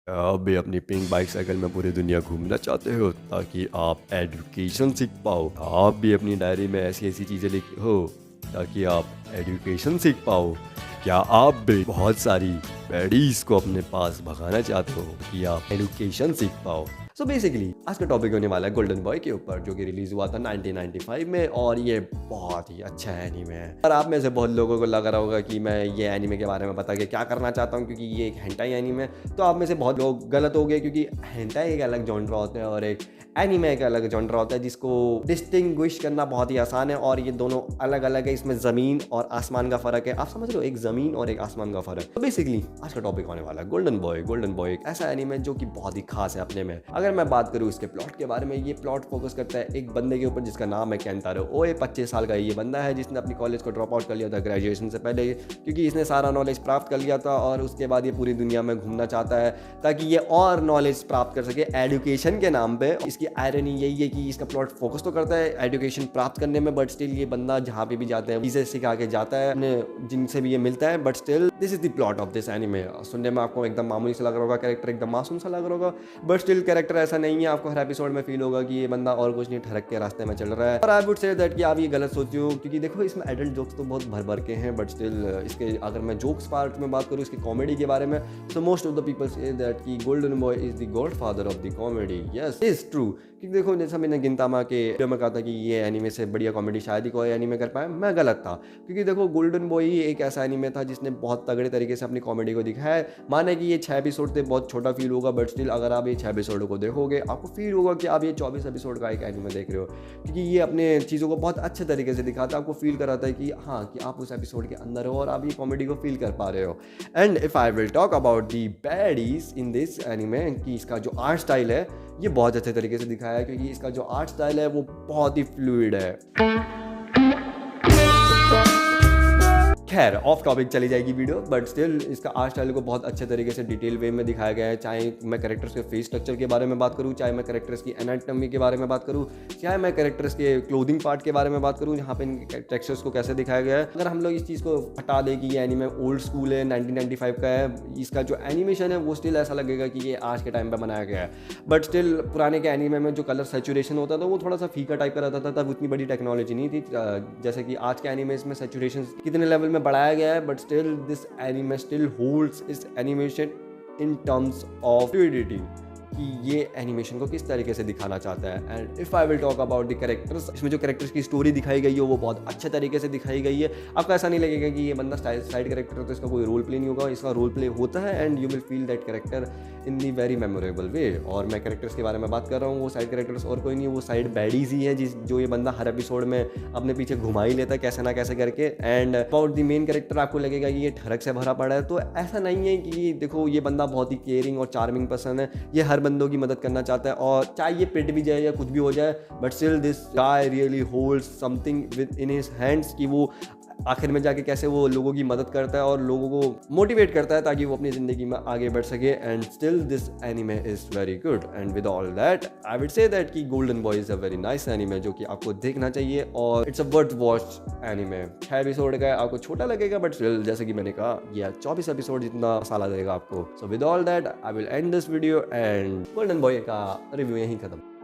आप भी अपनी पिंक बाइक साइकिल में पूरी दुनिया घूमना चाहते हो ताकि आप एजुकेशन सीख पाओ। आप भी अपनी डायरी में ऐसी ऐसी चीज़ें लिखते हो ताकि आप एजुकेशन सीख पाओ। क्या आप भी बहुत सारी बैडीज को अपने पास भगाना चाहते हो कि आप एजुकेशन सीख पाओ। सो बेसिकली आज का टॉपिक होने वाला है गोल्डन बॉय के ऊपर, जो कि रिलीज हुआ था 1995 में और ये बहुत ही अच्छा एनीमे है। और आप में से बहुत लोगों को लग रहा होगा कि मैं ये एनीमे के बारे में बता के क्या करना चाहता हूँ, क्योंकि ये एक हेंटाई एनीमे है। तो आप में से बहुत लोग गलत हो गए, क्योंकि हेंटाई एक अलग जॉनरा होता है और एक एनीमे एक अलग जॉनरा होता है जिसको डिस्टिंग्विश करना बहुत ही आसान है। और ये दोनों अलग अलग है, इसमें ज़मीन और आसमान का फ़र्क है। आप समझ रहे हो, एक ज़मीन और एक आसमान का फ़र्क। तो बेसिकली आज का टॉपिक होने वाला है गोल्डन बॉय। गोल्डन बॉय एक ऐसा एनीमे जो कि बहुत ही खास है अपने में। अगर मैं बात करूँ इसके प्लॉट के बारे में, ये प्लॉट फोकस करता है एक बंदे के ऊपर जिसका नाम है केंटारो ओए। 25 साल का ये बंदा है जिसने अपनी कॉलेज को ड्रॉप आउट कर लिया था ग्रेजुएशन से पहले, क्योंकि इसने सारा नॉलेज प्राप्त कर लिया था और उसके बाद ये पूरी दुनिया में घूमना चाहता है ताकि ये और नॉलेज प्राप्त कर सके एजुकेशन के नाम पे। इसकी आयरनी यही है कि इसका प्लॉट फोकस तो करता है एजुकेशन प्राप्त करने में, बट स्टिल ये बंदा जहाँ पे भी जाता है चीजें सिखा के जाता है अपने जिनसे भी ये मिलता है। But still this is the plot of this anime. सुनने में आपको एकदम मामूली सा लग रहा होगा, कैरेक्टर एकदम मासूम सा लग रहा होगा, बट स्टिल कैरेक्टर ऐसा नहीं है। आपको हर एपिसोड में फील होगा कि ये बंदा और कुछ नहीं, ठरक के रास्ते में चल रहा है। और आई वुड से दैट कि आप ये गलत सोचते हो, क्योंकि देखो इसमें एडल्ट जोक्स तो बहुत भर भर के हैं, बट स्टिल इसके अगर मैं जोक्स पार्ट में बात करूँ इसकी कॉमेडी के बारे में, so most of the people say that कि golden boy is the god father of the comedy. Yes is true. क्योंकि देखो जैसा मैंने गिनतामा के वीडियो में कहा था कि ये एनीमे से बढ़िया कॉमेडी शायद ही कोई एनीमे कर पाए, मैं गलत था। क्योंकि देखो गोल्डन बॉय ही एक ऐसा एनीमे था जिसने बहुत तगड़े तरीके से अपनी कॉमेडी को दिखाया है। माने कि ये 6 एपिसोड थे, बहुत छोटा फील होगा, बट स्टिल अगर आप ये 6 एपिसोड को देखोगे आपको फील होगा कि आप ये 24 एपिसोड का एक एनीमे देख रहे हो। क्योंकि ये अपने चीज़ों को बहुत अच्छे तरीके से दिखाता है, आपको फील कराता है कि हाँ कि आप उस एपिसोड के अंदर हो और आप ये कॉमेडी को फील कर पा रहे हो। And if I will talk about the baddies in this anime, कि इसका जो आर्ट स्टाइल है ये बहुत अच्छे तरीके से दिखाया है, क्योंकि इसका जो आर्ट स्टाइल है वो बहुत ही फ्लूइड है। खैर ऑफ टॉपिक चली जाएगी वीडियो, बट स्टिल इसका आर्ट स्टाइल को बहुत अच्छे तरीके से डिटेल वे में दिखाया गया है। चाहे मैं कैरेक्टर्स के फेस स्ट्रक्चर के बारे में बात करूँ, चाहे मैं कैरेक्टर्स की एनाटॉमी के बारे में बात करूँ, चाहे मैं कैरेक्टर्स के क्लोथिंग पार्ट के बारे में बात करूँ, जहाँ पे इनके टेक्सचर्स को कैसे दिखाया गया है। अगर हम लोग इस चीज़ को हटा दें कि ये एनीमे ओल्ड स्कूल है, 1995 का है, इसका जो एनिमेशन है वो स्टिल ऐसा लगेगा कि ये आज के टाइम पर बनाया गया है। बट स्टिल पुराने के एनीमे में जो कलर सेचुरेशन होता था वो थोड़ा सा फीका टाइप का रहता था, तब उतनी बड़ी टेक्नोलॉजी नहीं थी जैसे कि आज के एनीमेस में सेचुरेशन कितने लेवल में बढ़ाया गया है। But still this anime still holds its animation in terms of fluidity, कि ये एनिमेशन को किस तरीके से दिखाना चाहता है। And if I will talk about the characters, इसमें जो कैरेक्टर्स की स्टोरी दिखाई गई है वो बहुत अच्छे तरीके से दिखाई गई है। आपको ऐसा नहीं लगेगा कि ये बंदा साइड कैरेक्टर है तो इसका कोई रोल प्ले नहीं होगा, इसका रोल प्ले होता है and you will feel that character in the very memorable way. और मैं कैरेक्टर्स के बारे में बात कर रहा हूँ, वो साइड कैरेक्टर्स और कोई नहीं, वो साइड बैडीज ही है जो ये बंदा हर एपिसोड में अपने पीछे घुमा ही लेता है कैसे ना कैसे करके। And about the main character आपको लगेगा कि ये ठरक से भरा पड़ा है, तो ऐसा नहीं है कि देखो ये बंदा बहुत ही केयरिंग और चार्मिंग पर्सन है, ये हर बंदों की मदद करना चाहता है। और चाहे ये पिट भी जाए या कुछ भी हो जाए, but still this guy really holds something with in his hands, कि वो आखिर में जाके कैसे वो लोगों की मदद करता है और लोगों को मोटिवेट करता है ताकि वो अपनी ज़िंदगी में आगे बढ़ सके। And still this anime is very good. And with all that I would say that कि golden boy is a very nice anime जो कि आपको देखना चाहिए और it's a worth watch anime. 6 episode का है, आपको छोटा लगेगा, बट स्टिल जैसे कि मैंने कहा ये 24 एपिसोड जितना मसाला देगा आपको। So with all that I will and this video and golden boy का रिव्यू यहीं खत्म।